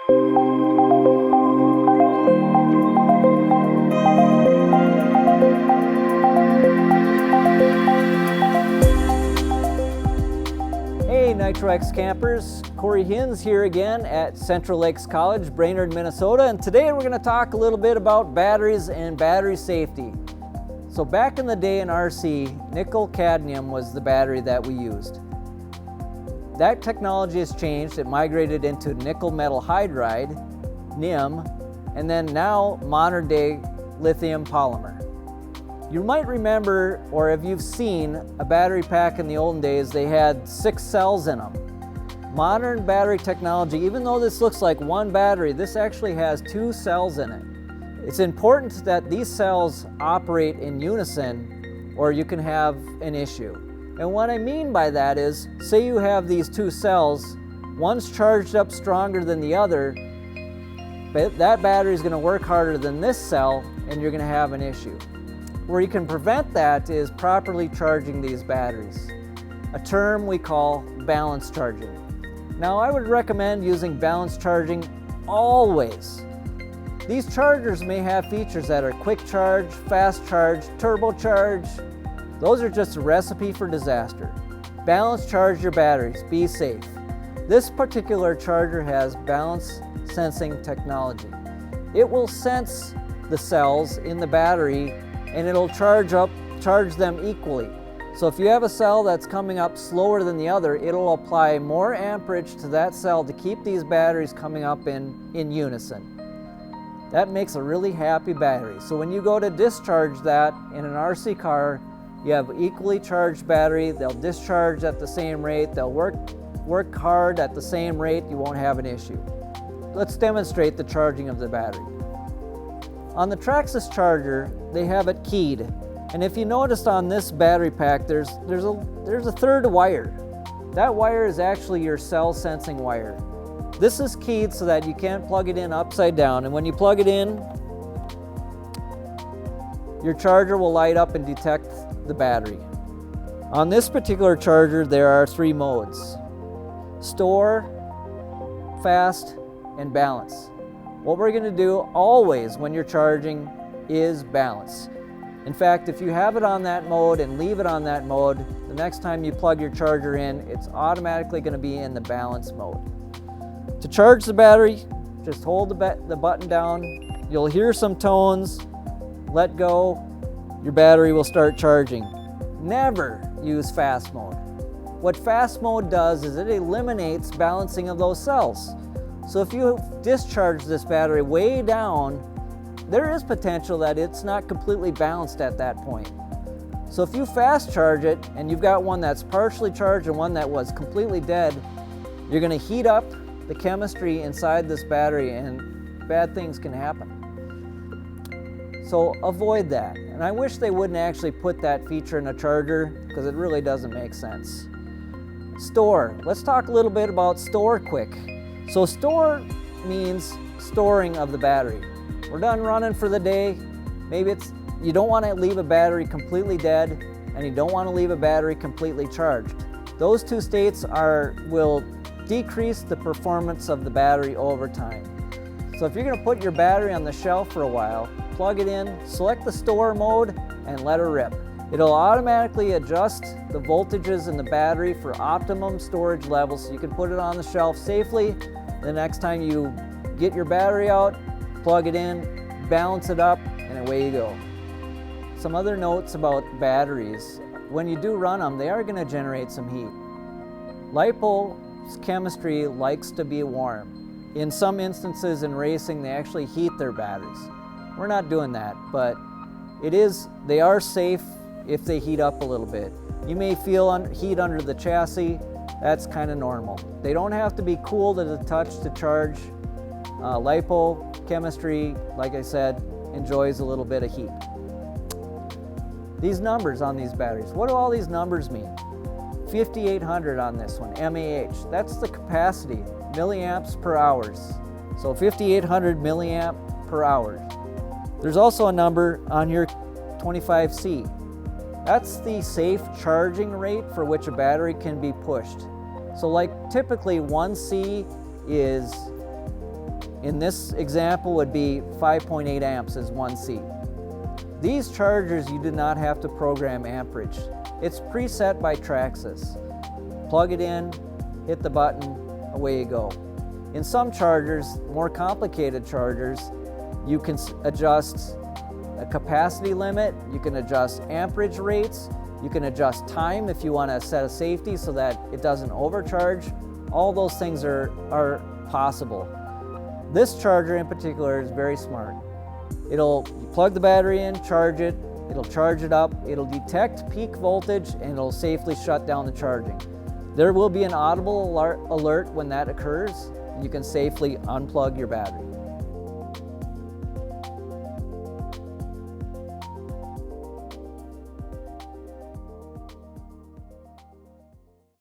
Hey NitroX campers, Corey Hinz here again at Central Lakes College, Brainerd, Minnesota, and today we're going to talk a little bit about batteries and battery safety. So back in the day in RC, nickel cadmium was the battery that we used. That technology has changed. It migrated into nickel metal hydride, NIM, and then now modern day lithium polymer. You might remember, or if you've seen a battery pack in the olden days, they had 6 cells in them. Modern battery technology, even though this looks like one battery, this actually has 2 cells in it. It's important that these cells operate in unison or you can have an issue. And what I mean by that is, say you have these 2 cells, one's charged up stronger than the other, but that battery is going to work harder than this cell and you're going to have an issue. Where you can prevent that is properly charging these batteries, a term we call balance charging. Now I would recommend using balance charging always. These chargers may have features that are quick charge, fast charge, turbo charge. Those are just a recipe for disaster. Balance charge your batteries, be safe. This particular charger has balance sensing technology. It will sense the cells in the battery and it'll charge them equally. So if you have a cell that's coming up slower than the other, it'll apply more amperage to that cell to keep these batteries coming up in unison. That makes a really happy battery. So when you go to discharge that in an RC car, you have equally charged battery, they'll discharge at the same rate, they'll work hard at the same rate, you won't have an issue. Let's demonstrate the charging of the battery. On the Traxxas charger, they have it keyed. And if you noticed on this battery pack, there's a third wire. That wire is actually your cell sensing wire. This is keyed so that you can't plug it in upside down. And when you plug it in, your charger will light up and detect the battery. On this particular charger, there are 3 modes: store, fast, and balance. What we're going to do always when you're charging is balance. In fact, if you have it on that mode and leave it on that mode, the next time you plug your charger in, it's automatically going to be in the balance mode. To charge the battery, just hold the button down. You'll hear some tones. Let go. Your battery will start charging. Never use fast mode. What fast mode does is it eliminates balancing of those cells. So if you discharge this battery way down, there is potential that it's not completely balanced at that point. So if you fast charge it and you've got one that's partially charged and one that was completely dead, you're going to heat up the chemistry inside this battery and bad things can happen. So avoid that. And I wish they wouldn't actually put that feature in a charger because it really doesn't make sense. Store. Let's talk a little bit about store quick. So store means storing of the battery. We're done running for the day. Maybe you don't want to leave a battery completely dead and you don't want to leave a battery completely charged. Those 2 states will decrease the performance of the battery over time. So if you're going to put your battery on the shelf for a while, plug it in, select the store mode, and let her rip. It'll automatically adjust the voltages in the battery for optimum storage levels so you can put it on the shelf safely. The next time you get your battery out, plug it in, balance it up, and away you go. Some other notes about batteries. When you do run them, they are going to generate some heat. LiPo's chemistry likes to be warm. In some instances in racing, they actually heat their batteries. We're not doing that, but they are safe if they heat up a little bit. You may feel heat under the chassis. That's kind of normal. They don't have to be cool to the touch to charge. LiPo chemistry, like I said, enjoys a little bit of heat. These numbers on these batteries, what do all these numbers mean? 5800 on this one, mAh. That's the capacity, milliamps per hours. So 5800 milliamp per hour. There's also a number on here, 25C. That's the safe charging rate for which a battery can be pushed. So like typically 1C is In this example would be 5.8 amps as 1C. These chargers, you do not have to program amperage. It's preset by Traxxas. Plug it in, hit the button, away you go. In some chargers, more complicated chargers, you can adjust a capacity limit, you can adjust amperage rates, you can adjust time if you want to set a safety so that it doesn't overcharge. All those things are possible. This charger in particular is very smart. You plug the battery in, charge it, it'll charge it up, it'll detect peak voltage, and it'll safely shut down the charging. There will be an audible alert when that occurs, and you can safely unplug your battery.